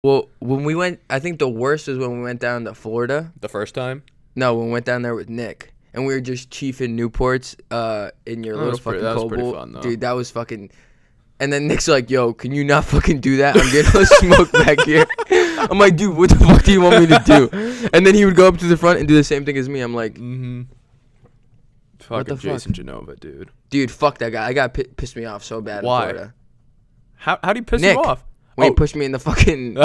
Well, when we went, I think the worst was when we went down to Florida. The first time? No, when we went down there with Nick, and we were just chiefing Newports in your little fucking that was pretty Cobalt. fun, though. Dude, that was fucking. And then Nick's like, "Yo, can you not fucking do that? I'm getting a smoke back here." I'm like, "Dude, what the fuck do you want me to do?" And then he would go up to the front and do the same thing as me. I'm like, Mm-hmm. What the Fucking Jason Genova, dude. "Dude, fuck that guy. I got pissed me off so bad Why? in Florida." How do you piss Nick. you off? When he pushed me in the fucking.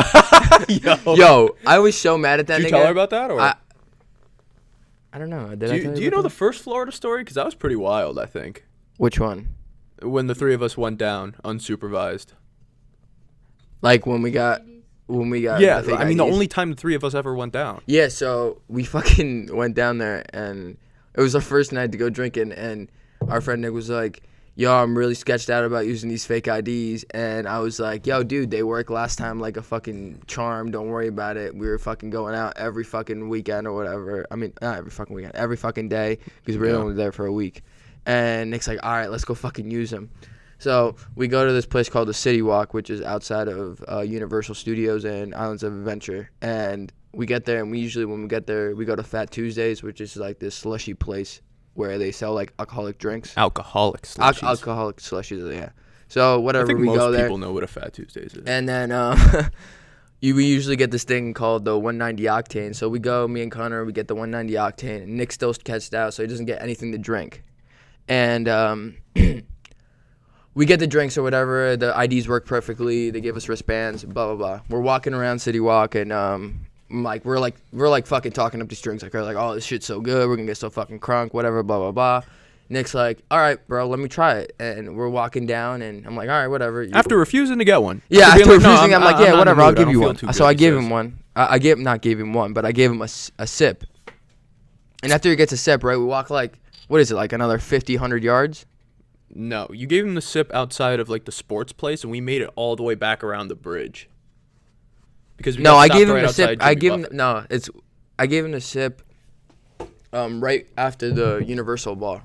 Yo. Yo, I was so mad at that Did nigga. you tell her about that? Or I don't know. Did do I you, tell do you about know that? the first Florida story? Because that was pretty wild, I think. Which one? When the three of us went down unsupervised. Like when we got. Yeah, fake I mean, the IDs. only time the three of us ever went down. Yeah, so we fucking went down there, and it was our first night to go drinking, and our friend Nick was like, "Yo, I'm really sketched out about using these fake IDs," and I was like, "Yo, dude, they worked last time like a fucking charm. Don't worry about it. We were fucking going out every fucking weekend or whatever. I mean, not every fucking weekend, every fucking day, because we were only there for a week." And Nick's like, "All right, let's go fucking use them." So we go to this place called the City Walk, which is outside of Universal Studios and Islands of Adventure. And we get there, and when we get there, we go to Fat Tuesdays, which is like this slushy place where they sell like alcoholic drinks. Alcoholic slushies. Alcoholic slushies, yeah. So I whatever, think we go most there. people know what a Fat Tuesdays is. And then we usually get this thing called the 190 octane. So we go, me and Connor, we get the 190 octane. And Nick's still catched out, so he doesn't get anything to drink. And we get the drinks or whatever. The IDs work perfectly. They give us wristbands. Blah blah blah. We're walking around City Walk, and we're like fucking talking up these drinks. Like we're like, "Oh, this shit's so good. We're gonna get so fucking crunk. Whatever. Blah blah blah." Nick's like, "All right, bro, let me try it." And we're walking down, and I'm like, "All right, whatever." After refusing to get one. Yeah, After after being like, refusing, "No, I'm like, not "Yeah, in the whatever. I'll mood. I give don't you feel one." too So good," I he gave says. him one. I gave him one, but I gave him a sip. And after he gets a sip, right, we walk like, what is it, like another 50, 100 yards? No, you gave him the sip outside of like the sports place, and we made it all the way back around the bridge. Because we No, got I stopped gave him right the outside sip. Jimmy Buffett. I gave him the sip. Right after the Universal bar.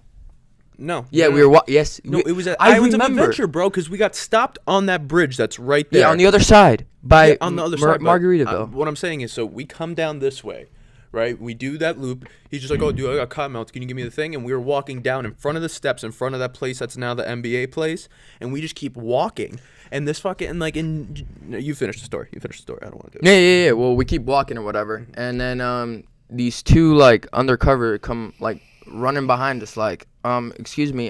No. Yeah, no, we no. were. Yes, No, it was at I Islands of remember. Adventure, bro, because we got stopped on that bridge that's right there. Yeah, on the other side by Yeah, on the other side. but, Margaritaville. what I'm saying is, so we come down this way, right? We do that loop. He's just like, "Oh, dude, I got cotton mouths. Can you give me the thing?" And we were walking down in front of the steps, in front of that place that's now the NBA place, and we just keep walking. And this fucking you finish the story. You finish the story. I don't want to do it. Yeah. Well, we keep walking or whatever, and then these two like undercover come like running behind us, like excuse me,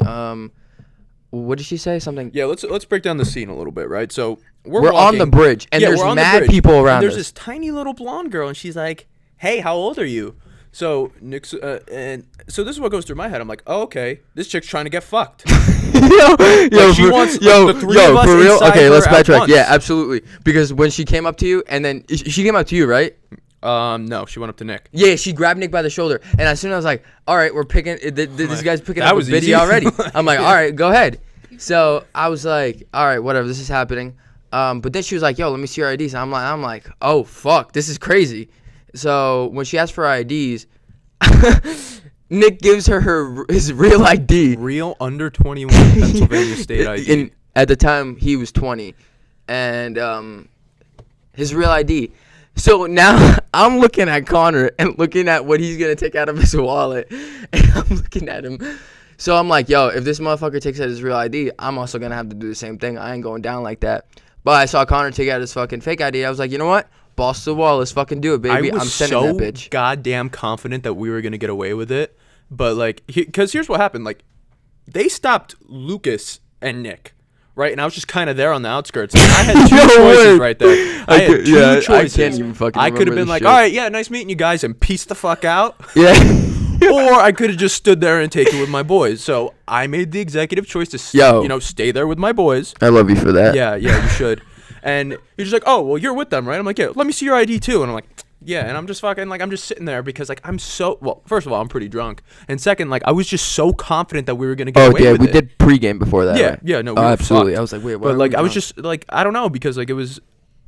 what did she say? Something. Yeah, let's break down the scene a little bit, right? So We're on walking. the bridge, and Yeah, there's we're on the mad bridge, people and around there's us. this tiny little blonde girl, and she's like, "Hey, how old are you?" So Nick's and so this is what goes through my head. I'm like, "Oh, okay, this chick's trying to get fucked." She wants, like, the three of us for real. inside Okay, her let's at backtrack. once. Yeah, absolutely. Because when she came up to you, and then she came up to you, right? No, she went up to Nick. Yeah, she grabbed Nick by the shoulder, and as soon as I was like, "All right, we're picking," this guy's picking That up a was video easy. already. I'm like, "All right, go ahead." So I was like, "All right, whatever, this is happening." But then she was like, "Yo, let me see your IDs." I'm like, "Oh fuck, this is crazy." So when she asked for IDs, Nick gives her his real ID. Real under 21 Pennsylvania State ID. At the time, he was 20, and his real ID. So now I'm looking at Connor and looking at what he's gonna take out of his wallet, and I'm looking at him. So I'm like, "Yo, if this motherfucker takes out his real ID, I'm also gonna have to do the same thing. I ain't going down like that." But I saw Connor take out his fucking fake ID. I was like, "You know what? Balls to the wall. Let's fucking do it, baby. I was I'm sending so that bitch." goddamn confident that we were gonna get away with it, but like, because here's what happened: like, they stopped Lucas and Nick, right? And I was just kind of there on the outskirts. And I had two No choices way. right there. I had two I choices. can't even fucking I could have remember been this like, shit. "All right, yeah, nice meeting you guys," and peace the fuck out. Yeah. Or I could have just stood there and taken it with my boys. So I made the executive choice to, stay there with my boys. I love you for that. Yeah, you should. And you're just like, "Oh, well, you're with them, right?" I'm like, "Yeah, let me see your ID too." And I'm like, "Yeah." And I'm just fucking like, I'm just sitting there because like first of all, I'm pretty drunk, and second, like I was just so confident that we were gonna get away with it. We did pregame before that. Yeah, right? yeah, no, Oh, we were absolutely. fucked. I was like, "Wait, what?" But like I was just like, I don't know, because like it was,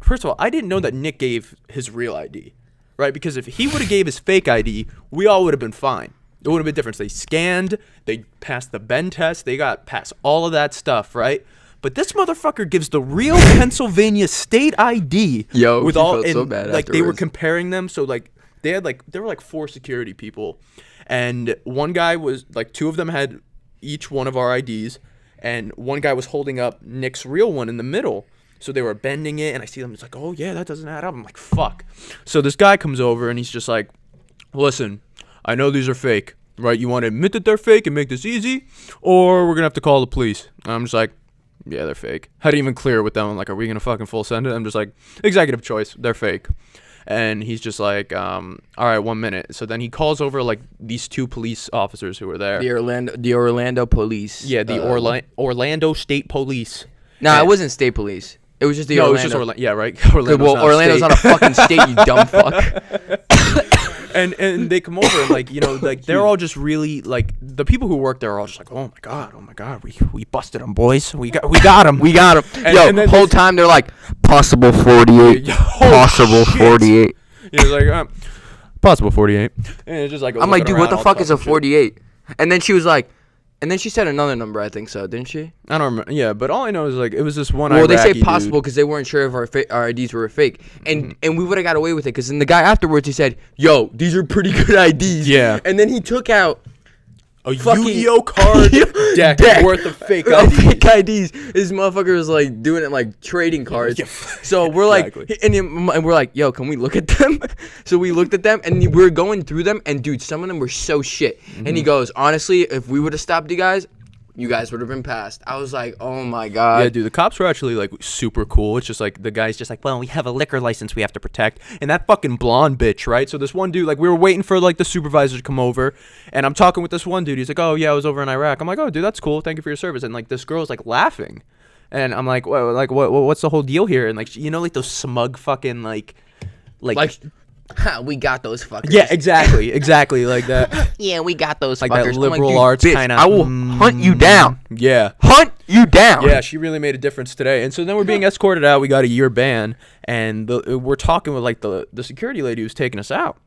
first of all, I didn't know that Nick gave his real ID, right? Because if he would have gave his fake ID, we all would have been fine. It would have been different. They scanned, they passed the Ben test, they got past all of that stuff, right? But this motherfucker gives the real Pennsylvania state ID. Yo, with he all felt so and, bad like they were afterwards. comparing them. So like there were like 4 security people, and one guy was like 2 of them had each one of our IDs, and one guy was holding up Nick's real one in the middle. So they were bending it, and I see them. It's like, oh yeah, that doesn't add up. I'm like, fuck. So this guy comes over, and he's just like, listen, I know these are fake, right? You want to admit that they're fake and make this easy, or we're gonna have to call the police. And I'm just like, yeah, they're fake. Had to even clear it with them. I'm like, are we gonna fucking full send it? I'm just like, executive choice, they're fake. And he's just like, all right, 1 minute. So then he calls over like these 2 police officers who were there. The Orlando police. Yeah, the Orlando State Police. No, And- it wasn't state police. It was just the no, Orlando. it was just Orlando. Yeah, right. Well, Orlando's not a fucking state, you dumb fuck. And they come over and like, you know, like they're all just really like the people who work there are all just like, oh my god, we busted them, boys, we got them. We got him. And- Yo, and then whole this- time they're like, possible 48. Yo, Possible shit. 48. He was like, possible 48. And it's just like I'm like, dude, what the all fuck is a talking shit. 48? And then she was like, and then she said another number, I think so, didn't she? I don't remember. Yeah, but all I know is like it was this one. Well, they say Iraqi possible dude. because they weren't sure if our IDs were fake, and we would have got away with it because then the guy afterwards he said, "Yo, these are pretty good IDs." Yeah. And then he took out A fucking Yu-Gi-Oh card deck worth of fake IDs. Fake IDs. This motherfucker was like doing it like trading cards. Yeah. So we're like, Exactly. and we're like, yo, can we look at them? So we looked at them and we were going through them, and dude, some of them were so shit. And he goes, honestly, if we would have stopped you guys would have been passed. I was like, oh my god. Yeah, dude, the cops were actually like super cool. It's just like the guy's just like, well, we have a liquor license we have to protect, and that fucking blonde bitch, right? So this one dude, like, we were waiting for like the supervisor to come over, and I'm talking with this one dude. He's like, oh yeah, I was over in Iraq. I'm like, oh dude, that's cool. Thank you for your service. And like this girl's like laughing, and I'm like, what's the whole deal here? And like, you know, like those smug fucking like. Ha, we got those fuckers. Yeah, exactly like that. Yeah, we got those Like fuckers. that I'm like, liberal dude, arts bitch, kind of. I will hunt you down. Yeah. Hunt you down. Yeah, she really made a difference today. And so then we're being escorted out. We got a year ban, and we're talking with like the security lady who's taking us out.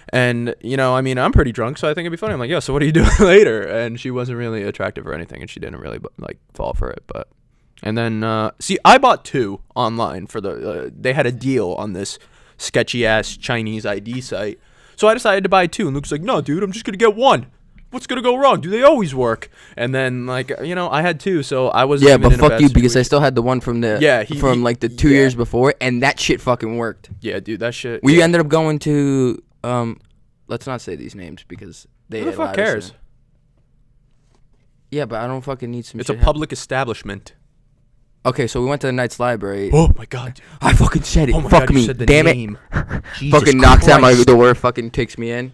And you know, I mean, I'm pretty drunk, so I think it'd be funny. I'm like, yo, so what are you doing later? And she wasn't really attractive or anything, and she didn't really like fall for it. But and then see, I bought 2 online for the. They had a deal on this sketchy ass Chinese ID site, so I decided to buy 2. And Luke's like, no, dude, I'm just gonna get 1. What's gonna go wrong? Do they always work? And then like, you know, I had 2, so I was Yeah, but fuck you because I still had the one from the like the 2 yeah. years before, and that shit fucking worked. Yeah, dude, that shit. We ended up going to let's not say these names because they Who the fuck allowed us cares? in. Yeah, but I don't fucking need some It's a shit public establishment. Okay, so we went to the Knights Library. Oh my god, dude. I fucking said it. Oh my Fuck god, you me. said the Damn name. it. Jesus Fucking knocks out my Christ. door, fucking takes me in.